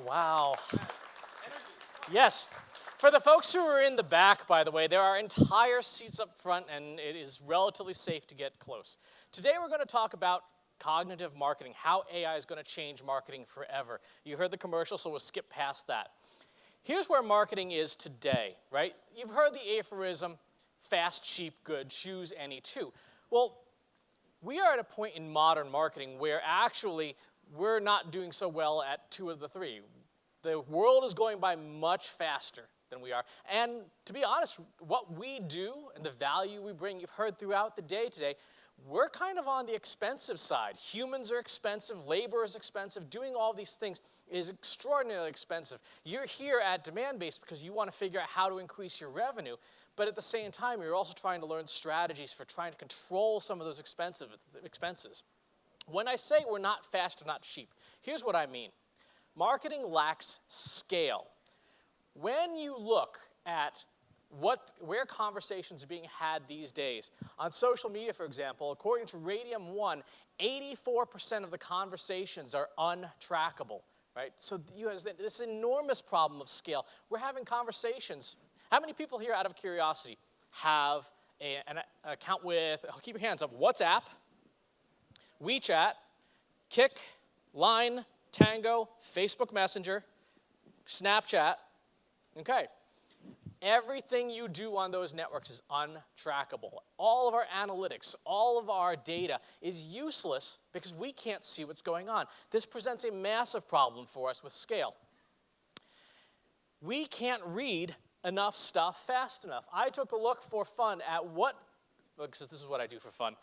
wow. Yes. For the folks who are in the back, by the way, there are entire seats up front, and it is relatively safe to get close. Today we're going to talk about cognitive marketing, how AI is going to change marketing forever. You heard the commercial, so we'll skip past that. Here's where marketing is today, right? You've heard the aphorism, fast, cheap, good, choose any two. Well, we are at a point in modern marketing where actually we're not doing so well at two of the three. The world is going by much faster than we are. And to be honest, what we do and the value we bring, you've heard throughout the day today, we're kind of on the expensive side. Humans are expensive, labor is expensive, doing all these things is extraordinarily expensive. You're here at demand-based because you want to figure out how to increase your revenue, but at the same time, you're also trying to learn strategies for trying to control some of those expenses. When I say we're not fast or not cheap, here's what I mean. Marketing lacks scale. When you look at where conversations are being had these days, on social media, for example, according to Radium 1, 84% of the conversations are untrackable, right? So you have this enormous problem of scale. We're having conversations. How many people here, out of curiosity, have an account with, keep your hands up, WhatsApp, WeChat, Kik, Line, Tango, Facebook Messenger, Snapchat? Okay. Everything you do on those networks is untrackable. All of our analytics, all of our data is useless because we can't see what's going on. This presents a massive problem for us with scale. We can't read enough stuff fast enough. I took a look for fun at because this is what I do for fun,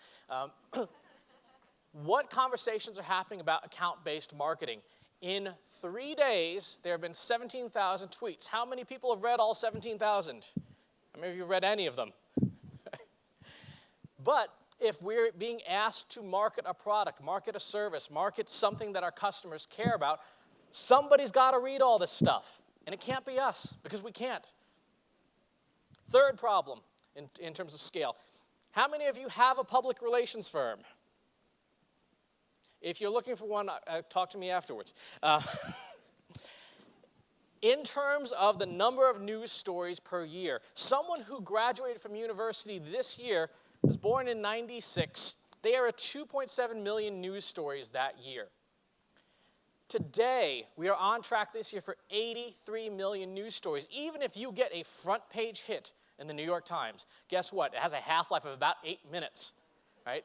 what conversations are happening about account-based marketing. In 3 days, there have been 17,000 tweets. How many people have read all 17,000? How many of you have read any of them? But if we're being asked to market a product, market a service, market something that our customers care about, somebody's got to read all this stuff. And it can't be us, because we can't. Third problem in terms of scale. How many of you have a public relations firm? If you're looking for one, talk to me afterwards. In terms of the number of news stories per year, someone who graduated from university this year was born in '96. They are at 2.7 million news stories that year. Today, we are on track this year for 83 million news stories. Even if you get a front page hit in the New York Times, guess what? It has a half-life of about 8 minutes, right?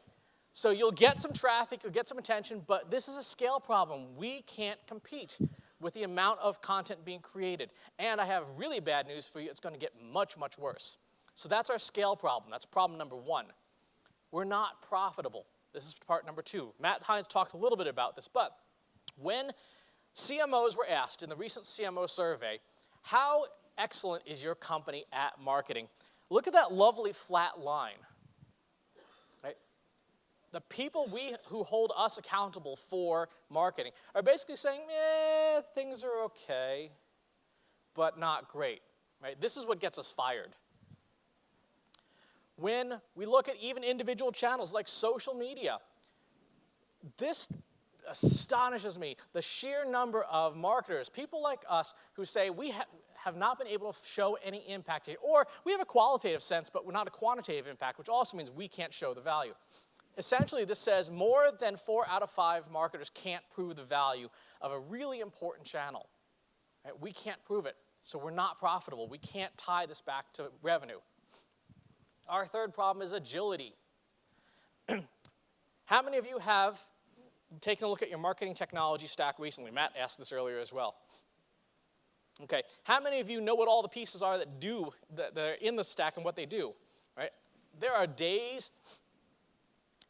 So you'll get some traffic, you'll get some attention, but this is a scale problem. We can't compete with the amount of content being created. And I have really bad news for you. It's going to get much, much worse. So that's our scale problem. That's problem number one. We're not profitable. This is part number two. Matt Hines talked a little bit about this, but when CMOs were asked in the recent CMO survey, how excellent is your company at marketing? Look at that lovely flat line. The people who hold us accountable for marketing are basically saying, things are okay, but not great, right? This is what gets us fired. When we look at even individual channels like social media, this astonishes me. The sheer number of marketers, people like us who say we have not been able to show any impact here, or we have a qualitative sense, but we're not a quantitative impact, which also means we can't show the value. Essentially, this says more than 4 out of 5 marketers can't prove the value of a really important channel. Right? We can't prove it, so we're not profitable. We can't tie this back to revenue. Our third problem is agility. How many of you have taken a look at your marketing technology stack recently? Matt asked this earlier as well. Okay, how many of you know what all the pieces are that are in the stack and what they do? Right? There are days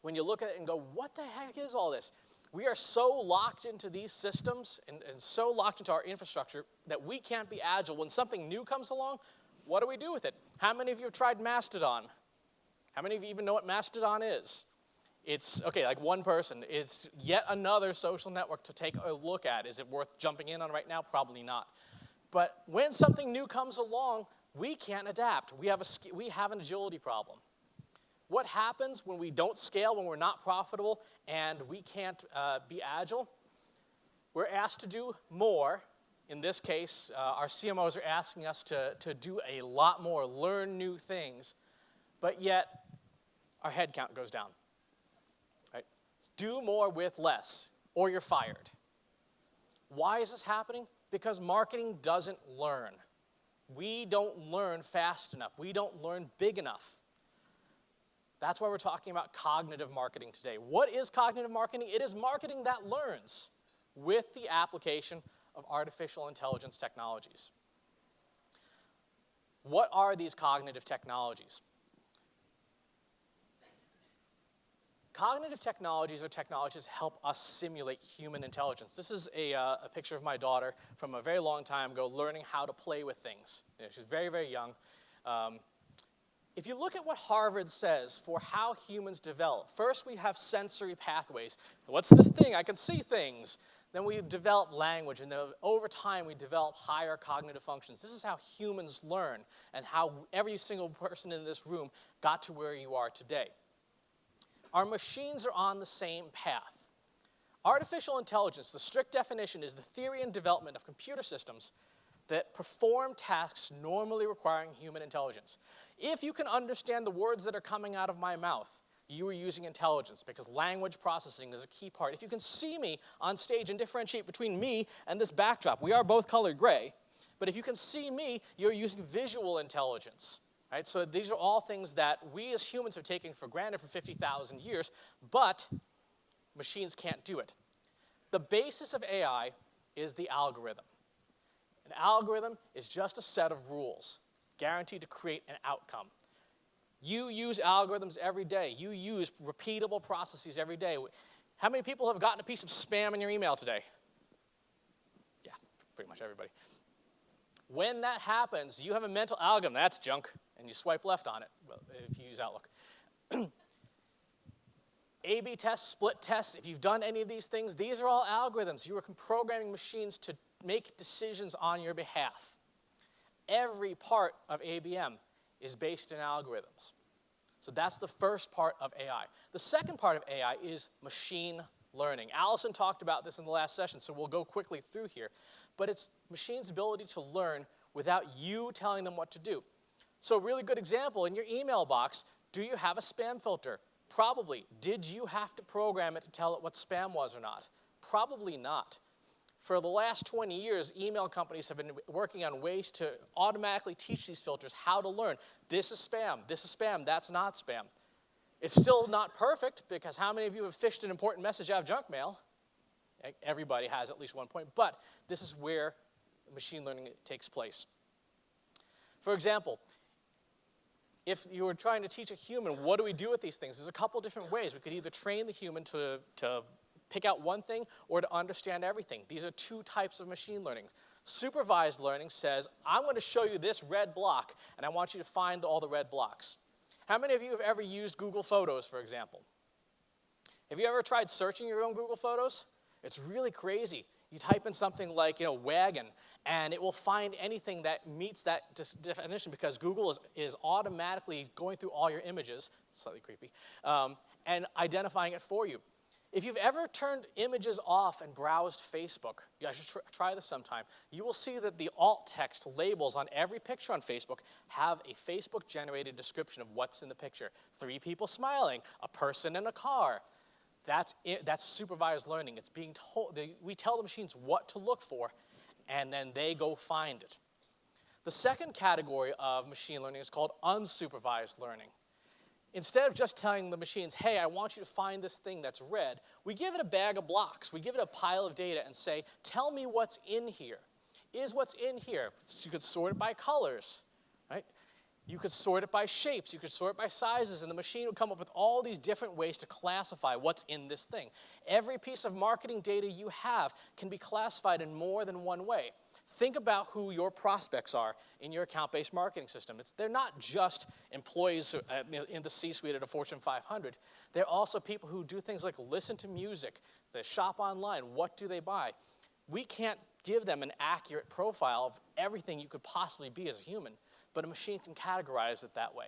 when you look at it and go, what the heck is all this? We are so locked into these systems and so locked into our infrastructure that we can't be agile. When something new comes along, what do we do with it? How many of you have tried Mastodon? How many of you even know what Mastodon is? It's, okay, like one person. It's yet another social network to take a look at. Is it worth jumping in on right now? Probably not. But when something new comes along, we can't adapt. We have an agility problem. What happens when we don't scale, when we're not profitable, and we can't be agile? We're asked to do more In this case, our CMOs are asking us to do a lot more, learn new things, but yet our headcount goes down. Right? Do more with less, or you're fired. Why is this happening? Because marketing doesn't learn. We don't learn fast enough. We don't learn big enough. That's why we're talking about cognitive marketing today. What is cognitive marketing? It is marketing that learns with the application of artificial intelligence technologies. What are these cognitive technologies? Cognitive technologies are technologies that help us simulate human intelligence. This is a picture of my daughter from a very long time ago learning how to play with things. She's very, very young. If you look at what Harvard says for how humans develop, first we have sensory pathways. What's this thing? I can see things. Then we develop language, and then over time we develop higher cognitive functions. This is how humans learn and how every single person in this room got to where you are today. Our machines are on the same path. Artificial intelligence, the strict definition, is the theory and development of computer systems that perform tasks normally requiring human intelligence. If you can understand the words that are coming out of my mouth, you are using intelligence, because language processing is a key part. If you can see me on stage and differentiate between me and this backdrop, we are both colored gray, but if you can see me, you're using visual intelligence. Right? So these are all things that we as humans have taken for granted for 50,000 years, but machines can't do it. The basis of AI is the algorithm. An algorithm is just a set of rules guaranteed to create an outcome. You use algorithms every day. You use repeatable processes every day. How many people have gotten a piece of spam in your email today? Yeah, pretty much everybody. When that happens, you have a mental algorithm. That's junk. And you swipe left on it if you use Outlook. A/B tests, split tests, if you've done any of these things, these are all algorithms. You are programming machines to make decisions on your behalf. Every part of ABM is based in algorithms. So that's the first part of AI. The second part of AI is machine learning. Allison talked about this in the last session, so we'll go quickly through here. But it's machines' ability to learn without you telling them what to do. So a really good example, in your email box, do you have a spam filter? Probably. Did you have to program it to tell it what spam was or not? Probably not. For the last 20 years, email companies have been working on ways to automatically teach these filters how to learn. This is spam, that's not spam. It's still not perfect, because how many of you have fished an important message out of junk mail? Everybody has at least one point, but this is where machine learning takes place. For example, if you were trying to teach a human, what do we do with these things? There's a couple different ways. We could either train the human to pick out one thing or to understand everything. These are two types of machine learning. Supervised learning says, I'm going to show you this red block, and I want you to find all the red blocks. How many of you have ever used Google Photos, for example? Have you ever tried searching your own Google Photos? It's really crazy. You type in something like, wagon, and it will find anything that meets that definition, because Google is automatically going through all your images, slightly creepy, and identifying it for you. If you've ever turned images off and browsed Facebook, you guys should try this sometime, you will see that the alt text labels on every picture on Facebook have a Facebook-generated description of what's in the picture. 3 people smiling, a person in a car. That's supervised learning. It's being told, we tell the machines what to look for, and then they go find it. The second category of machine learning is called unsupervised learning. Instead of just telling the machines, hey, I want you to find this thing that's red, we give it a bag of blocks. We give it a pile of data and say, tell me what's in here. Is what's in here? So you could sort it by colors, right? You could sort it by shapes. You could sort it by sizes, and the machine would come up with all these different ways to classify what's in this thing. Every piece of marketing data you have can be classified in more than one way. Think about who your prospects are in your account-based marketing system. They're not just employees in the C-suite at a Fortune 500. They're also people who do things like listen to music, they shop online. What do they buy? We can't give them an accurate profile of everything you could possibly be as a human, but a machine can categorize it that way.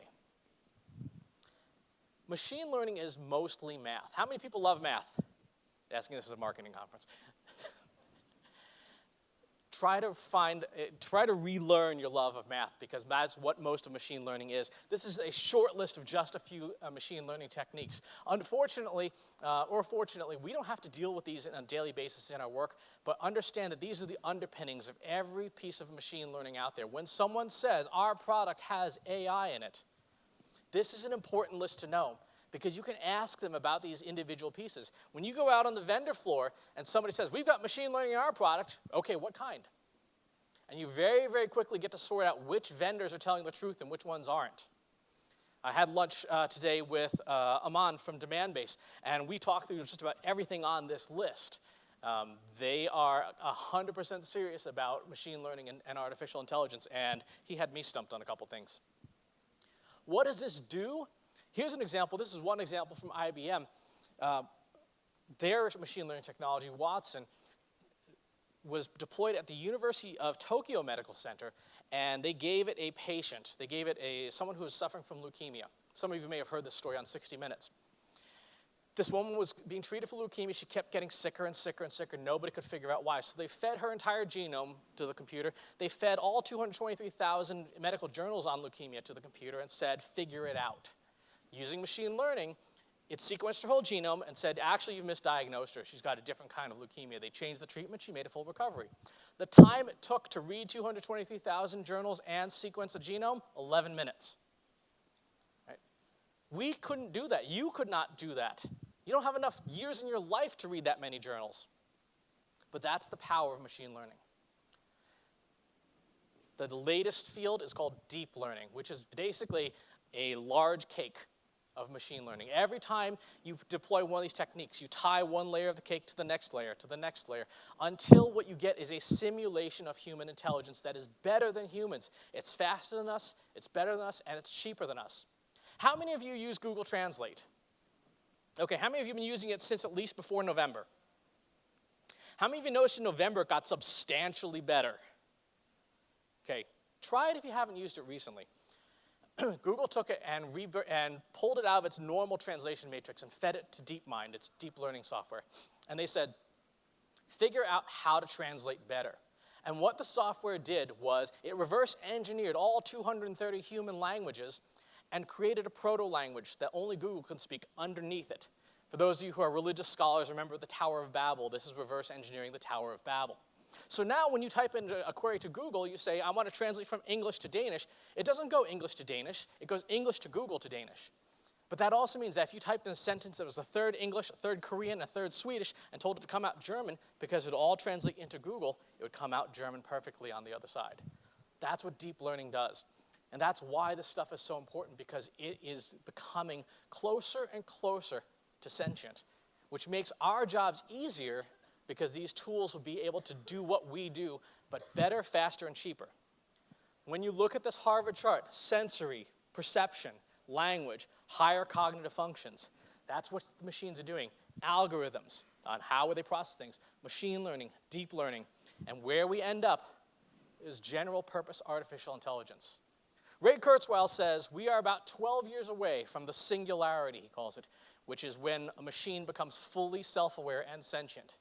Machine learning is mostly math. How many people love math? Asking this as a marketing conference. try to relearn your love of math, because that's what most of machine learning is. This is a short list of just a few machine learning techniques. Unfortunately, or fortunately, we don't have to deal with these on a daily basis in our work, but understand that these are the underpinnings of every piece of machine learning out there. When someone says our product has AI in it, this is an important list to know, because you can ask them about these individual pieces. When you go out on the vendor floor and somebody says, we've got machine learning in our product, okay, what kind? And you very, very quickly get to sort out which vendors are telling the truth and which ones aren't. I had lunch today with Aman from Demandbase, and we talked through just about everything on this list. They are 100% serious about machine learning and artificial intelligence, and he had me stumped on a couple things. What does this do? Here's an example. This is one example from IBM. Their machine learning technology, Watson, was deployed at the University of Tokyo Medical Center, and they gave it a patient. They gave it someone who was suffering from leukemia. Some of you may have heard this story on 60 Minutes. This woman was being treated for leukemia. She kept getting sicker and sicker and sicker. Nobody could figure out why. So they fed her entire genome to the computer. They fed all 223,000 medical journals on leukemia to the computer and said, figure it out. Using machine learning, it sequenced her whole genome and said, actually, you've misdiagnosed her. She's got a different kind of leukemia. They changed the treatment. She made a full recovery. The time it took to read 223,000 journals and sequence a genome, 11 minutes. Right? We couldn't do that. You could not do that. You don't have enough years in your life to read that many journals. But that's the power of machine learning. The latest field is called deep learning, which is basically a large cake of machine learning. Every time you deploy one of these techniques, you tie one layer of the cake to the next layer, until what you get is a simulation of human intelligence that is better than humans. It's faster than us, it's better than us, and it's cheaper than us. How many of you use Google Translate? Okay, how many of you have been using it since at least before November? How many of you noticed in November it got substantially better? Okay, try it if you haven't used it recently. Google took it and pulled it out of its normal translation matrix and fed it to DeepMind, its deep learning software. And they said, figure out how to translate better. And what the software did was it reverse engineered all 230 human languages and created a proto-language that only Google can speak underneath it. For those of you who are religious scholars, remember the Tower of Babel. This is reverse engineering the Tower of Babel. So now when you type in a query to Google, you say, I want to translate from English to Danish. It doesn't go English to Danish. It goes English to Google to Danish. But that also means that if you typed in a sentence that was a third English, a third Korean, a third Swedish, and told it to come out German, because it would all translate into Google, it would come out German perfectly on the other side. That's what deep learning does. And that's why this stuff is so important, because it is becoming closer and closer to sentient, which makes our jobs easier, because these tools will be able to do what we do, but better, faster, and cheaper. When you look at this Harvard chart, sensory, perception, language, higher cognitive functions, that's what the machines are doing. Algorithms on how they process things, machine learning, deep learning, and where we end up is general purpose artificial intelligence. Ray Kurzweil says we are about 12 years away from the singularity, he calls it, which is when a machine becomes fully self-aware and sentient.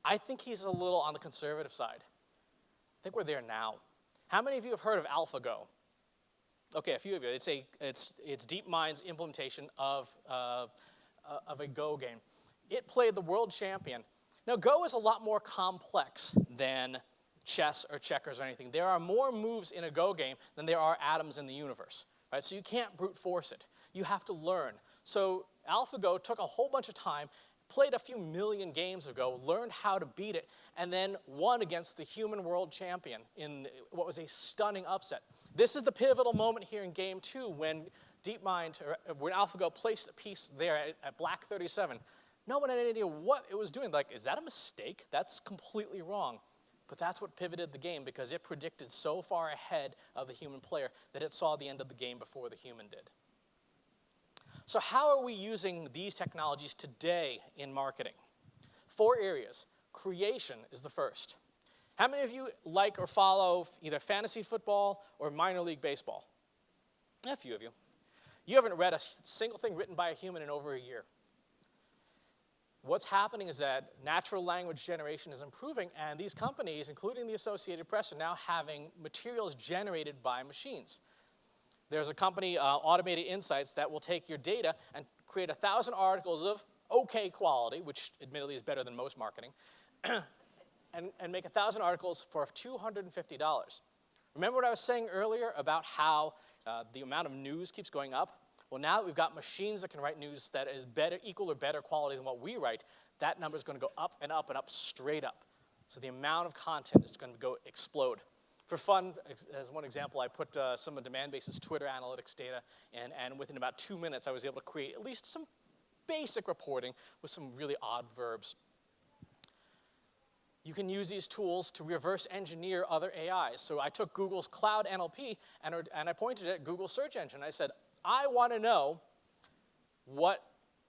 I think he's a little on the conservative side. I think we're there now. How many of you have heard of AlphaGo? Okay, a few of you. It's DeepMind's implementation of a Go game. It played the world champion. Now, Go is a lot more complex than chess or checkers or anything. There are more moves in a Go game than there are atoms in the universe, right? So you can't brute force it. You have to learn. So AlphaGo took a whole bunch of time, played a few million games ago, learned how to beat it, and then won against the human world champion in what was a stunning upset. This is the pivotal moment here in game 2 when DeepMind, or when AlphaGo placed a piece there at black 37. No one had any idea what it was doing. Like, is that a mistake? That's completely wrong. But that's what pivoted the game, because it predicted so far ahead of the human player that it saw the end of the game before the human did. So how are we using these technologies today in marketing? 4 areas. Creation is the first. How many of you like or follow either fantasy football or minor league baseball? A few of you. You haven't read a single thing written by a human in over a year. what's happening is that natural language generation is improving, and these companies, including the Associated Press, are now having materials generated by machines. There's a company, Automated Insights, that will take your data and create 1,000 articles of okay quality, which admittedly is better than most marketing, and make 1,000 articles for $250. Remember what I was saying earlier about how the amount of news keeps going up? Well, now that we've got machines that can write news that is better, equal or better quality than what we write, that number is going to go up and up and up, straight up. So the amount of content is going to go explode. For fun, as one example, I put some of Demandbase's Twitter analytics data, and within about 2 minutes, I was able to create at least some basic reporting with some really odd verbs. You can use these tools to reverse engineer other AIs. So I took Google's Cloud NLP, and I pointed it at Google search engine. I said, I want to know what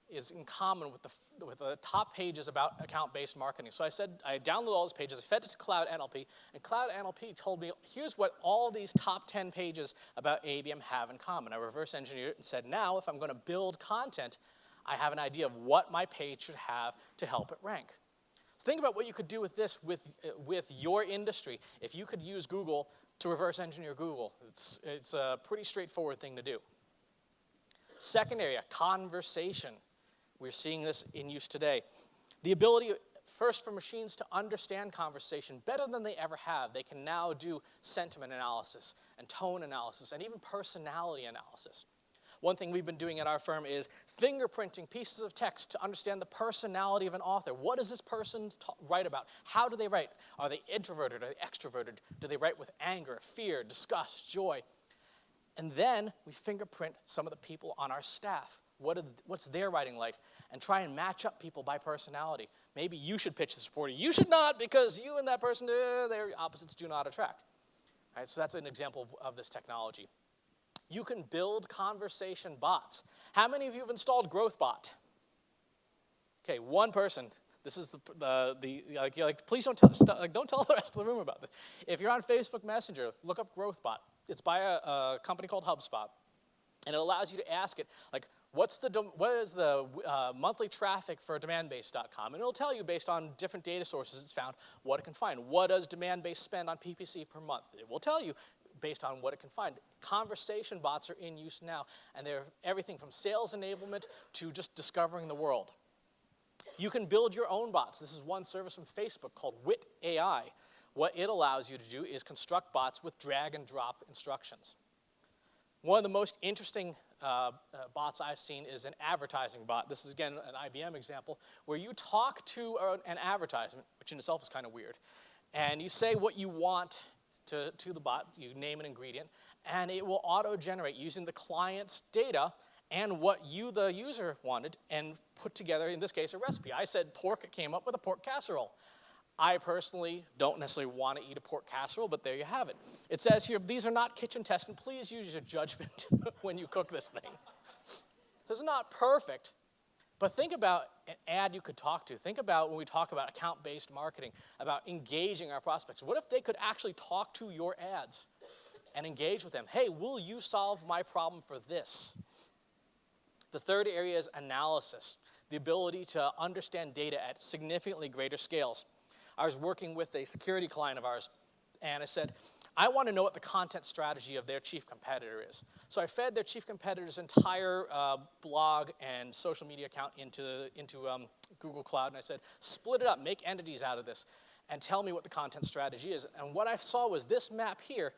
is in common with the top pages about account-based marketing. So I said, I downloaded all those pages, I fed it to Cloud NLP, and Cloud NLP told me, here's what all these top 10 pages about ABM have in common. I reverse engineered it and said, now if I'm going to build content, I have an idea of what my page should have to help it rank. So think about what you could do with this with your industry. If you could use Google to reverse engineer Google, it's a pretty straightforward thing to do. Second area, conversation. We're seeing this in use today. The ability, first, for machines to understand conversation better than they ever have. They can now do sentiment analysis and tone analysis and even personality analysis. One thing we've been doing at our firm is fingerprinting pieces of text to understand the personality of an author. What does this person write about? How do they write? Are they introverted? Are they extroverted? Do they write with anger, fear, disgust, joy? And then we fingerprint some of the people on our staff. What's their writing like? And try and match up people by personality. Maybe you should pitch this reporter. You should not, because you and that person, their opposites do not attract. Right, so that's an example of this technology. You can build conversation bots. How many of you have installed GrowthBot? Okay, one person. This is please don't tell the rest of the room about this. If you're on Facebook Messenger, look up GrowthBot. It's by a company called HubSpot, and it allows you to ask it, like, what is the monthly traffic for Demandbase.com? And it'll tell you, based on different data sources it's found, what it can find. What does Demandbase spend on PPC per month? It will tell you based on what it can find. Conversation bots are in use now, and they're everything from sales enablement to just discovering the world. You can build your own bots. This is one service from Facebook called Wit AI. What it allows you to do is construct bots with drag and drop instructions. One of the most interesting bots I've seen is an advertising bot. This is, again, an IBM example, where you talk to an advertisement, which in itself is kind of weird, and you say what you want to the bot. You name an ingredient, and it will auto-generate using the client's data and what you, the user, wanted, and put together, in this case, a recipe. I said pork, it came up with a pork casserole. I personally don't necessarily want to eat a pork casserole, but there you have it. It says here, these are not kitchen tested. Please use your judgment when you cook this thing. This is not perfect, but think about an ad you could talk to. Think about when we talk about account-based marketing, about engaging our prospects. What if they could actually talk to your ads and engage with them? Hey, will you solve my problem for this? The third area is analysis, the ability to understand data at significantly greater scales. I was working with a security client of ours, and I said, I want to know what the content strategy of their chief competitor is. So I fed their chief competitor's entire blog and social media account into Google Cloud, and I said, split it up, make entities out of this, and tell me what the content strategy is. And what I saw was this map here.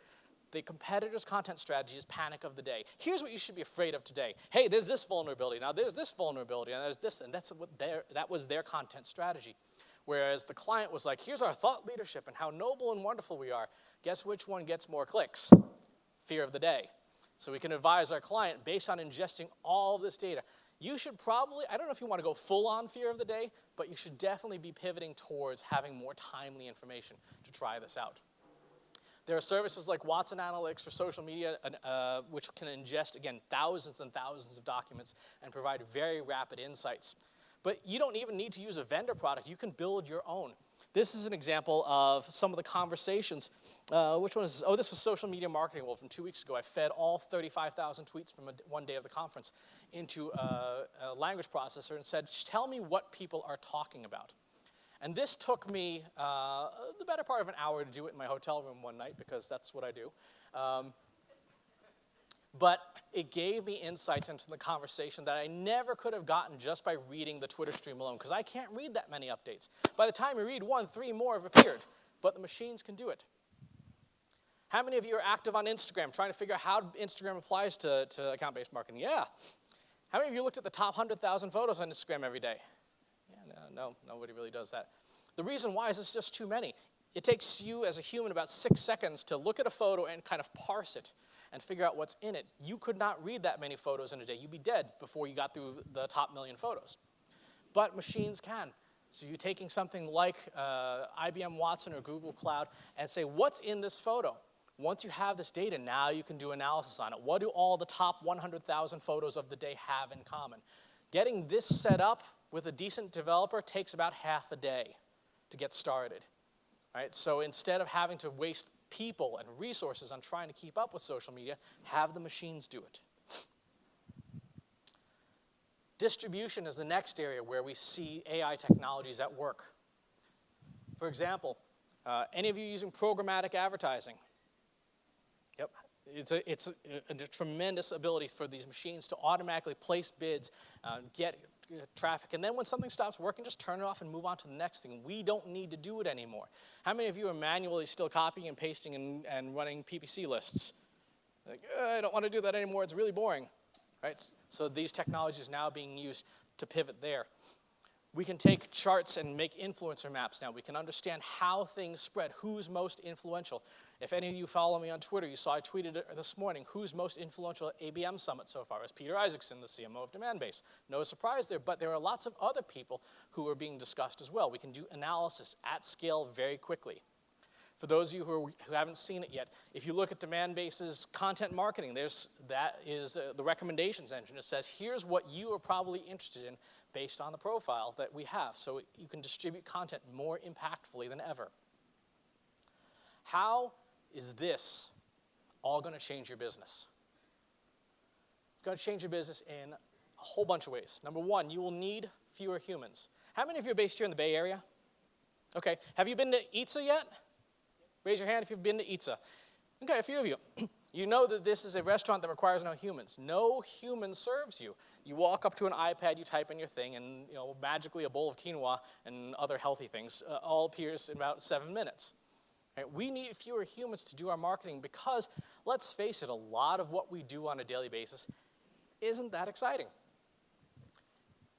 The competitor's content strategy is panic of the day. Here's what you should be afraid of today. Hey, there's this vulnerability. Now there's this vulnerability, and there's this, and that was their content strategy. Whereas the client was like, here's our thought leadership and how noble and wonderful we are. Guess which one gets more clicks? Fear of the day. So we can advise our client based on ingesting all of this data. You should probably, I don't know if you want to go full on fear of the day, but you should definitely be pivoting towards having more timely information to try this out. There are services like Watson Analytics for social media, which can ingest, again, thousands and thousands of documents and provide very rapid insights. But you don't even need to use a vendor product. You can build your own. This is an example of some of the conversations. Which one is this? Oh, this was Social Media Marketing World from 2 weeks ago. I fed all 35,000 tweets from one day of the conference into a language processor and said, tell me what people are talking about. And this took me the better part of an hour to do it in my hotel room one night, because that's what I do. But it gave me insights into the conversation that I never could have gotten just by reading the Twitter stream alone, because I can't read that many updates. By the time you read one, 3 more have appeared, but the machines can do it. How many of you are active on Instagram, trying to figure out how Instagram applies to account-based marketing? Yeah. How many of you looked at the top 100,000 photos on Instagram every day? Yeah, no, nobody really does that. The reason why is it's just too many. It takes you as a human about 6 seconds to look at a photo and kind of parse it and figure out what's in it. You could not read that many photos in a day. You'd be dead before you got through the top 1,000,000 photos. But machines can. So you're taking something like IBM Watson or Google Cloud and say, what's in this photo? Once you have this data, now you can do analysis on it. What do all the top 100,000 photos of the day have in common? Getting this set up with a decent developer takes about half a day to get started. Right? So instead of having to waste people and resources on trying to keep up with social media, have the machines do it. Distribution is the next area where we see AI technologies at work. For example, any of you using programmatic advertising? Yep. It's a tremendous ability for these machines to automatically place bids, get traffic, and then when something stops working, just turn it off and move on to the next thing. We don't need to do it anymore. How many of you are manually still copying and pasting and running PPC lists? Like, I don't want to do that anymore, it's really boring. Right? So these technologies are now being used to pivot there. We can take charts and make influencer maps now. We can understand how things spread, who's most influential. If any of you follow me on Twitter, you saw I tweeted it this morning, who's most influential at ABM Summit so far? It's Peter Isaacson, the CMO of Demandbase. No surprise there, but there are lots of other people who are being discussed as well. We can do analysis at scale very quickly. For those of you who haven't seen it yet, if you look at Demandbase's content marketing, that is the recommendations engine. It says, here's what you are probably interested in based on the profile that we have, so you can distribute content more impactfully than ever. How is this all going to change your business? It's going to change your business in a whole bunch of ways. Number one, you will need fewer humans. How many of you are based here in the Bay Area? Okay. Have you been to Itza yet? Raise your hand if you've been to Itza. Okay, a few of you. You know that this is a restaurant that requires no humans. No human serves you. You walk up to an iPad, you type in your thing, and magically a bowl of quinoa and other healthy things all appears in about 7 minutes. Right? We need fewer humans to do our marketing because, let's face it, a lot of what we do on a daily basis isn't that exciting.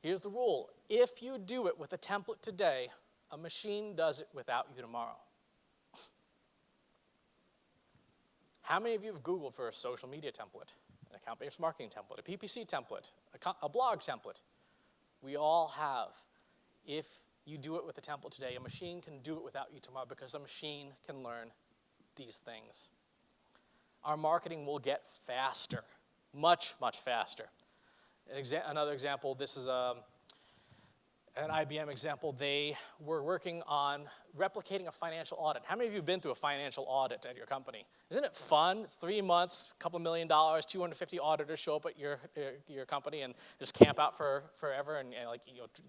Here's the rule. If you do it with a template today, a machine does it without you tomorrow. How many of you have Googled for a social media template, an account-based marketing template, a PPC template, a blog template? We all have. If you do it with a template today, a machine can do it without you tomorrow because a machine can learn these things. Our marketing will get faster, much, much faster. Another example, this is an IBM example. They were working on replicating a financial audit. How many of you have been through a financial audit at your company? Isn't it fun? It's 3 months, a couple $1 million, 250 auditors show up at your company and just camp out forever and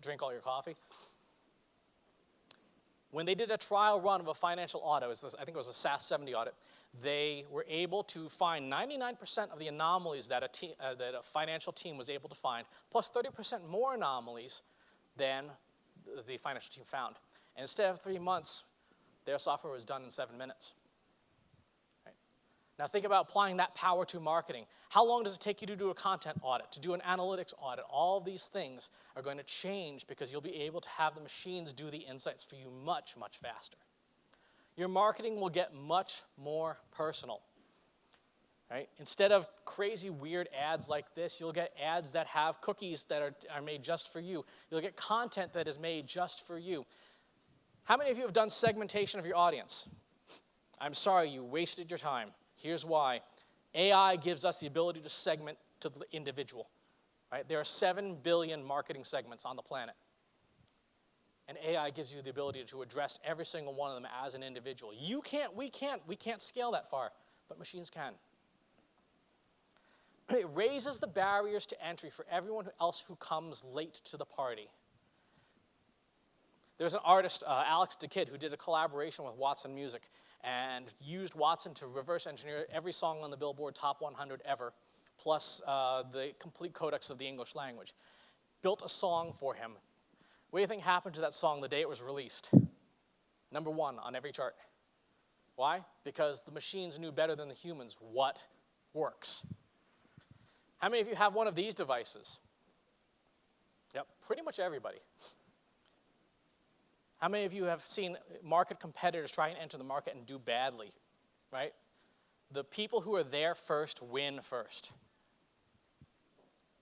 drink all your coffee. When they did a trial run of a financial audit, I think it was a SAS 70 audit, they were able to find 99% of the anomalies that a financial team was able to find, plus 30% more anomalies than the financial team found. And instead of 3 months, their software was done in 7 minutes. Right? Now think about applying that power to marketing. How long does it take you to do a content audit, to do an analytics audit? All of these things are going to change because you'll be able to have the machines do the insights for you much, much faster. Your marketing will get much more personal. Right? Instead of crazy, weird ads like this, you'll get ads that have cookies that are made just for you. You'll get content that is made just for you. How many of you have done segmentation of your audience? I'm sorry, you wasted your time. Here's why. AI gives us the ability to segment to the individual. Right? There are 7 billion marketing segments on the planet. And AI gives you the ability to address every single one of them as an individual. You can't, we can't scale that far, but machines can. It raises the barriers to entry for everyone else who comes late to the party. There's an artist, Alex DeKid, who did a collaboration with Watson Music and used Watson to reverse engineer every song on the Billboard Top 100 ever, plus the complete codex of the English language. Built a song for him. What do you think happened to that song the day it was released? Number 1 on every chart. Why? Because the machines knew better than the humans what works. How many of you have one of these devices? Yep, pretty much everybody. How many of you have seen market competitors try and enter the market and do badly, right? The people who are there first win first.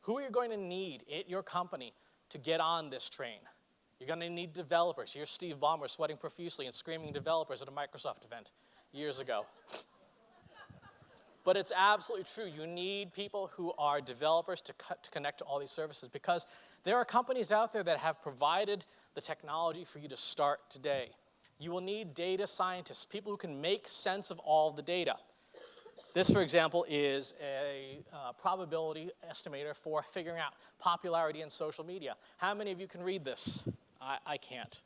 Who are you going to need at your company to get on this train? You're going to need developers. Here's Steve Ballmer sweating profusely and screaming developers at a Microsoft event years ago. But it's absolutely true. You need people who are developers to connect to all these services, because there are companies out there that have provided the technology for you to start today. You will need data scientists, people who can make sense of all the data. This, for example, is a probability estimator for figuring out popularity in social media. How many of you can read this? I can't.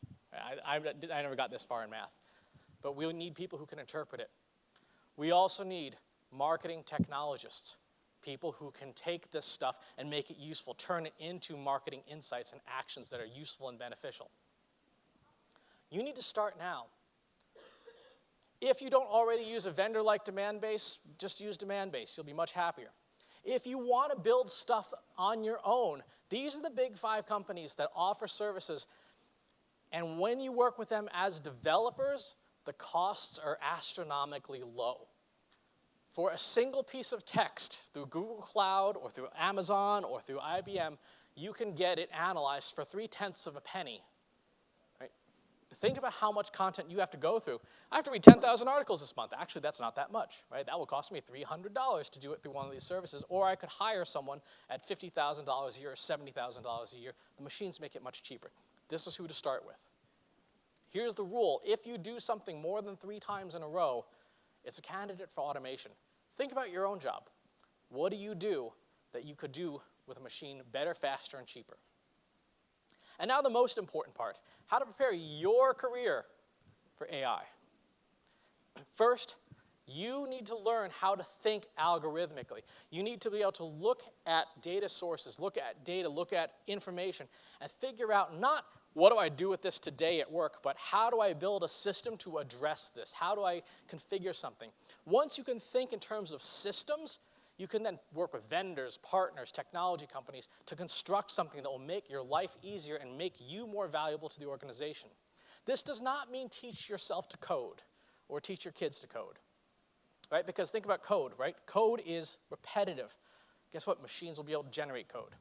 I never got this far in math. But we'll need people who can interpret it. We also need marketing technologists, people who can take this stuff and make it useful, turn it into marketing insights and actions that are useful and beneficial. You need to start now. If you don't already use a vendor like Demandbase, just use Demandbase. You'll be much happier. If you want to build stuff on your own, these are the big 5 companies that offer services. And when you work with them as developers, the costs are astronomically low. For a single piece of text through Google Cloud or through Amazon or through IBM, you can get it analyzed for 0.3 of a penny. Right? Think about how much content you have to go through. I have to read 10,000 articles this month. Actually, that's not that much. Right? That will cost me $300 to do it through one of these services, or I could hire someone at $50,000 a year or $70,000 a year. The machines make it much cheaper. This is who to start with. Here's the rule. If you do something more than 3 times in a row, it's a candidate for automation. Think about your own job. What do you do that you could do with a machine better, faster, and cheaper? And now the most important part, how to prepare your career for AI. First, you need to learn how to think algorithmically. You need to be able to look at data sources, look at data, look at information, and figure out not what do I do with this today at work, but how do I build a system to address this? How do I configure something? Once you can think in terms of systems, you can then work with vendors, partners, technology companies to construct something that will make your life easier and make you more valuable to the organization. This does not mean teach yourself to code or teach your kids to code, right? Because think about code, right? Code is repetitive. Guess what? Machines will be able to generate code.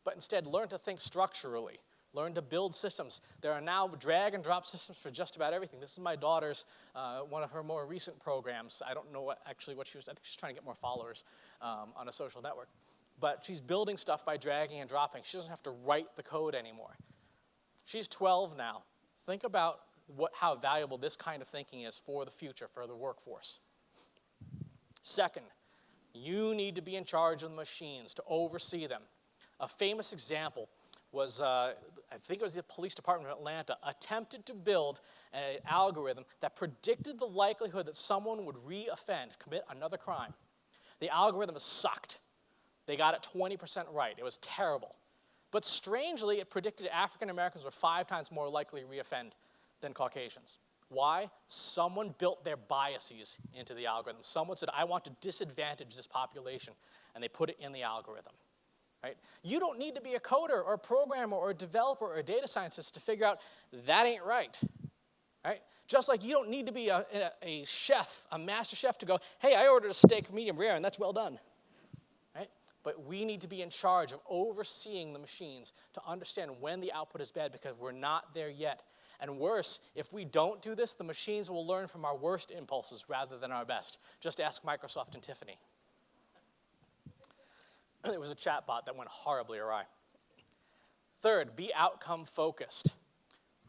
But instead, learn to think structurally. Learn to build systems. There are now drag and drop systems for just about everything. This is my daughter's, one of her more recent programs. I don't know what she was, I think she's trying to get more followers on a social network. But she's building stuff by dragging and dropping. She doesn't have to write the code anymore. She's 12 now. Think about how valuable this kind of thinking is for the future, for the workforce. Second, you need to be in charge of the machines, to oversee them. A famous example was, I think it was the police department of Atlanta, attempted to build an algorithm that predicted the likelihood that someone would re-offend, commit another crime. The algorithm sucked. They got it 20% right. It was terrible. But strangely, it predicted African Americans were 5 times more likely to re-offend than Caucasians. Why? Someone built their biases into the algorithm. Someone said, I want to disadvantage this population, and they put it in the algorithm. Right? You don't need to be a coder or a programmer or a developer or a data scientist to figure out that ain't right. Right? Just like you don't need to be a chef, a master chef, to go, hey, I ordered a steak medium rare and that's well done. Right? But we need to be in charge of overseeing the machines to understand when the output is bad, because we're not there yet. And worse, if we don't do this, the machines will learn from our worst impulses rather than our best. Just ask Microsoft and Tiffany. It was a chatbot that went horribly awry. Third, be outcome focused.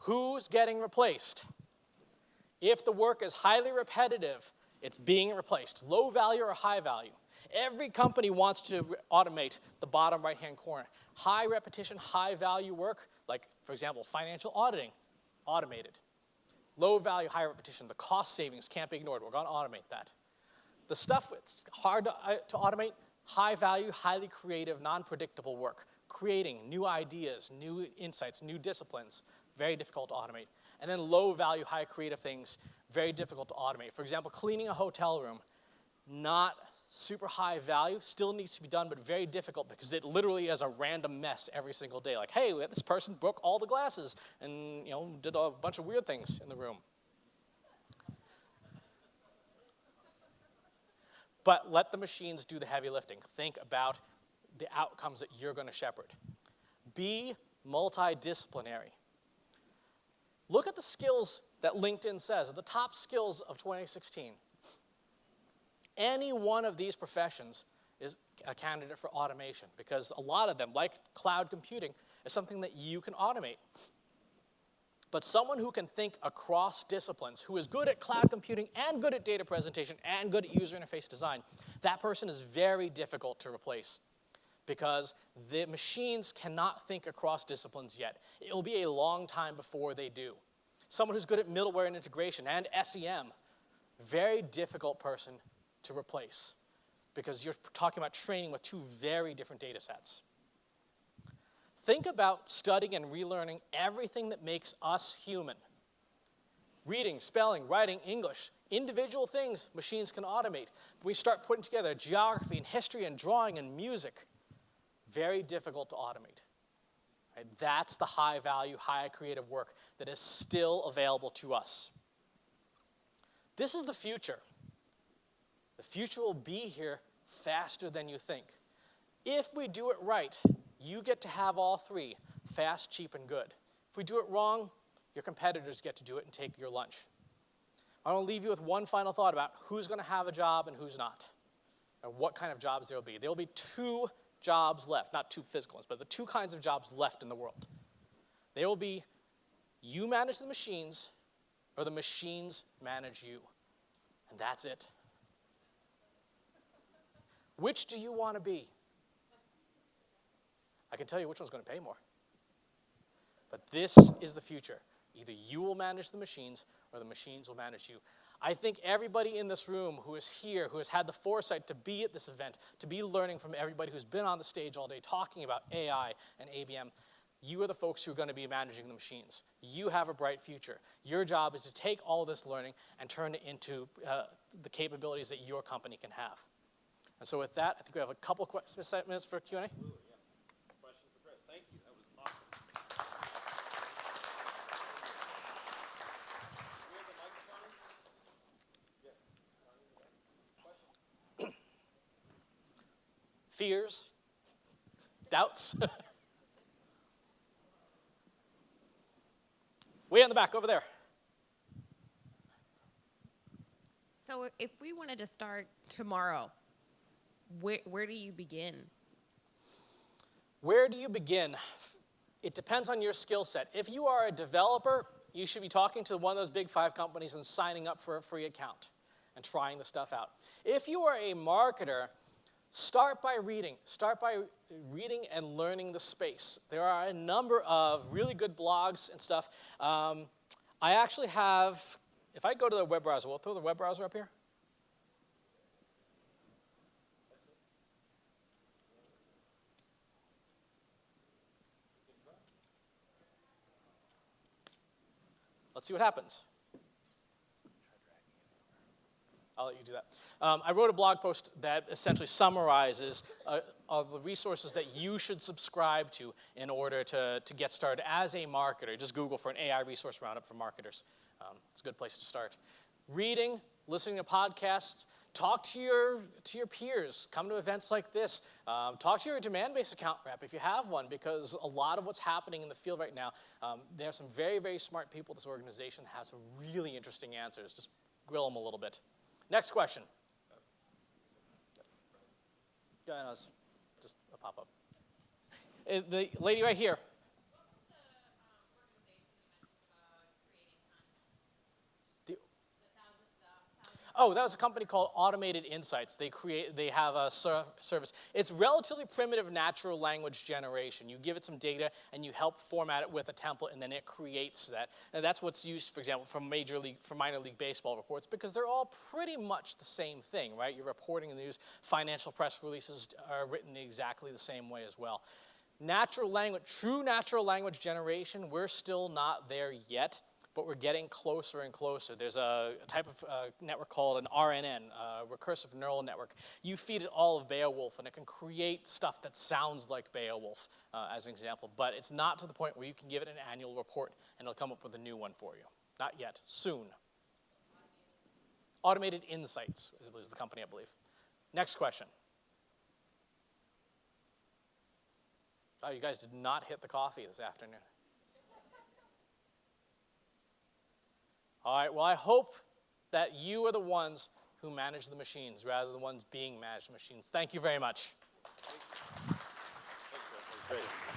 Who's getting replaced? If the work is highly repetitive, it's being replaced. Low value or high value. Every company wants to automate the bottom right-hand corner. High repetition, high value work, like, for example, financial auditing, automated. Low value, high repetition. The cost savings can't be ignored. We're going to automate that. The stuff that's hard to automate, high value, highly creative, non-predictable work. Creating new ideas, new insights, new disciplines, very difficult to automate. And then low value, high creative things, very difficult to automate. For example, cleaning a hotel room, not super high value, still needs to be done, but very difficult because it literally is a random mess every single day. Like, hey, this person broke all the glasses and did a bunch of weird things in the room. But let the machines do the heavy lifting. Think about the outcomes that you're going to shepherd. Be multidisciplinary. Look at the skills that LinkedIn says are the top skills of 2016. Any one of these professions is a candidate for automation because a lot of them, like cloud computing, is something that you can automate. But someone who can think across disciplines, who is good at cloud computing and good at data presentation and good at user interface design, that person is very difficult to replace because the machines cannot think across disciplines yet. It will be a long time before they do. Someone who's good at middleware and integration and SEM, very difficult person to replace because you're talking about training with two very different data sets. Think about studying and relearning everything that makes us human. Reading, spelling, writing, English, individual things machines can automate. We start putting together geography and history and drawing and music. Very difficult to automate. Right? That's the high value, high creative work that is still available to us. This is the future. The future will be here faster than you think. If we do it right, you get to have all three, fast, cheap, and good. If we do it wrong, your competitors get to do it and take your lunch. I want to leave you with one final thought about who's going to have a job and who's not, and what kind of jobs there will be. There will be two jobs left, not two physical ones, but the two kinds of jobs left in the world. They will be you manage the machines or the machines manage you, and that's it. Which do you want to be? I can tell you which one's going to pay more. But this is the future. Either you will manage the machines or the machines will manage you. I think everybody in this room who is here, who has had the foresight to be at this event, to be learning from everybody who's been on the stage all day talking about AI and ABM, you are the folks who are going to be managing the machines. You have a bright future. Your job is to take all this learning and turn it into the capabilities that your company can have. And so with that, I think we have a couple minutes for Q&A. Absolutely, yeah. Question for Chris. Thank you. That was awesome. Do we have the microphone? Yes. Questions? Fears? Doubts? Way in the back, over there. So if we wanted to start tomorrow, where do you begin? Where do you begin? It depends on your skill set. If you are a developer, you should be talking to one of those big 5 companies and signing up for a free account and trying the stuff out. If you are a marketer, start by reading. Start by reading and learning the space. There are a number of really good blogs and stuff. I actually have, if I go to the web browser, we'll throw the web browser up here. Let's see what happens. I'll let you do that. I wrote a blog post that essentially summarizes of the resources that you should subscribe to in order to get started as a marketer. Just Google for an AI resource roundup for marketers. It's a good place to start. Reading, listening to podcasts, talk to your peers. Come to events like this. Talk to your demand-based account rep if you have one, because a lot of what's happening in the field right now, there are some very, very smart people in this organization that have some really interesting answers. Just grill them a little bit. Next question. Go ahead, just a pop-up. The lady right here. Oh, that was a company called Automated Insights. They have a service. It's relatively primitive natural language generation. You give it some data and you help format it with a template, and then it creates that. And that's what's used, for example, for minor league baseball reports, because they're all pretty much the same thing, right? You're reporting the news. Financial press releases are written exactly the same way as well. True natural language generation, we're still not there yet, but we're getting closer and closer. There's a type of network called an RNN, recursive neural network. You feed it all of Beowulf, and it can create stuff that sounds like Beowulf, as an example. But it's not to the point where you can give it an annual report, and it'll come up with a new one for you. Not yet. Soon. Automated Insights is the company, I believe. Next question. Oh, you guys did not hit the coffee this afternoon. All right, well, I hope that you are the ones who manage the machines rather than the ones being managed machines. Thank you very much. Thanks, Chris. That was great.